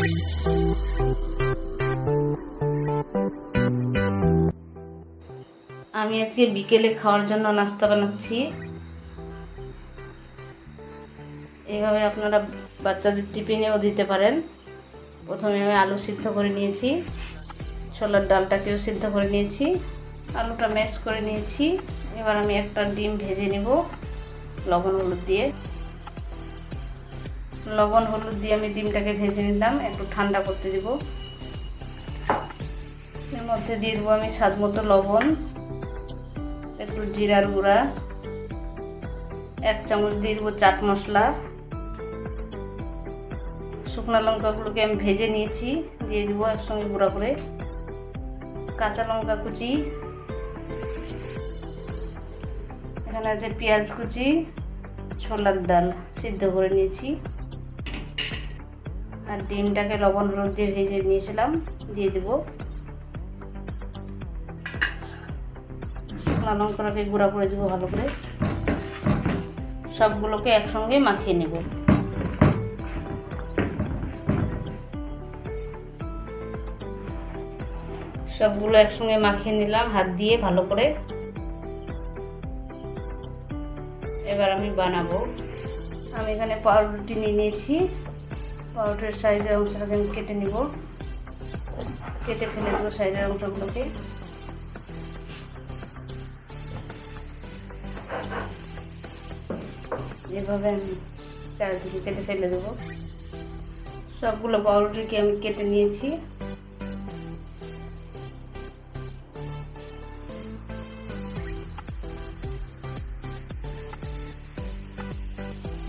আমি আজকে বিকেলে খাওয়ার জন্য নাস্তা বানাচ্ছি। এইভাবে আপনারা বাচ্চাদের টিফিনেও দিতে পারেন। প্রথমে আমি আলু সিদ্ধ করে নিয়েছি, ছোলার ডালটাকেও সিদ্ধ করে নিয়েছি, আলুটা ম্যাশ করে নিয়েছি। এবার আমি একটা ডিম ভেজে নেব লবণ হলুদ দিয়ে। লবণ হলুদ দিয়ে আমি ডিমটাকে ভেজে নিলাম, একটু ঠান্ডা করতে দেব। এর মধ্যে দিয়ে দেবো আমি স্বাদ মতো লবণ, একটু জিরার গুঁড়া, 1 চামচ দিয়ে দেবো চাট মশলা, শুকনো লঙ্কাগুলোকে আমি ভেজে নিয়েছি দিয়ে দেবো একসঙ্গে গুঁড়া করে, কাঁচা লঙ্কা কুচি, এখানে আছে পেঁয়াজ কুচি, ছোলার ডাল সিদ্ধ করে নিয়েছি, আর ডিমটাকে লবণ হলুদ দিয়ে ভেজে নিয়েছিলাম দিয়ে দেবো। শুকনো লঙ্কাটাকে গুঁড়া করে দেবো ভালো করে। সবগুলোকে একসঙ্গে মাখিয়ে নেব। সবগুলো একসঙ্গে মাখিয়ে নিলাম হাত দিয়ে ভালো করে। এবার আমি বানাবো। আমি এখানে পাউরুটি নিয়ে নিয়েছি, পাউরুটির সাইডের অংশটাকে আমি কেটে নিব, কেটে ফেলে দেবো সাইডের অংশগুলোকে। এভাবে আমি চারিদিকে কেটে ফেলে দেবো। সবগুলো পাউরুটিকে আমি কেটে নিয়েছি।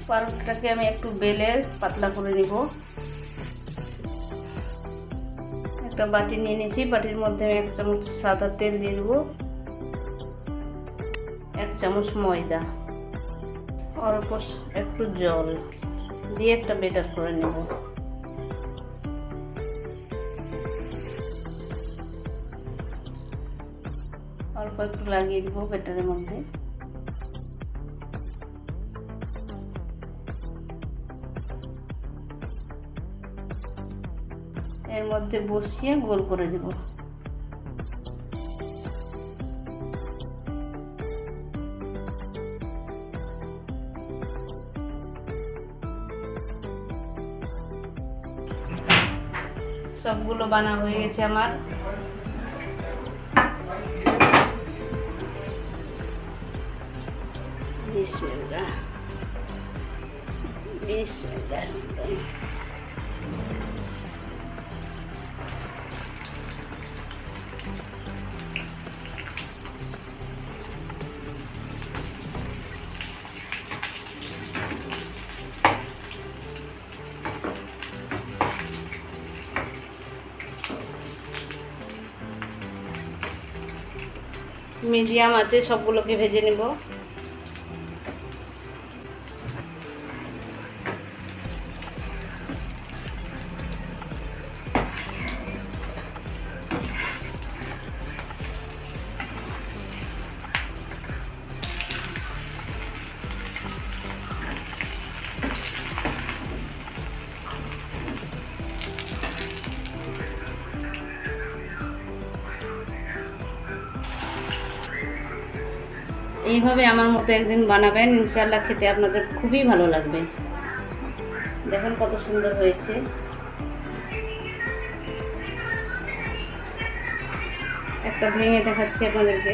পাউরুটিটাকে আমি একটু বেলে পাতলা করে নিব। একটা বাটি নিয়ে নিয়েছি, বাটির মধ্যে আমি 1 চামচ সাদা তেল দিয়ে দেবো, 1 চামচ ময়দা, অল্প একটু জল দিয়ে একটা ব্যাটার করে নেব। অল্প একটু লাগিয়ে দিব ব্যাটারের মধ্যে। এর মধ্যে বসিয়ে গোল করে দেব। সবগুলো বানা হয়ে গেছে আমার। বিসমিল্লাহ বিসমিল্লাহ। মিডিয়াম আছে সবগুলোকে ভেজে নেব। এইভাবে আমার মতো একদিন বানাবেন, ইনশাআল্লাহ খেতে আপনাদের খুবই ভালো লাগবে। দেখেন কত সুন্দর হয়েছে। একটা ভেঙে দেখাচ্ছি আপনাদেরকে।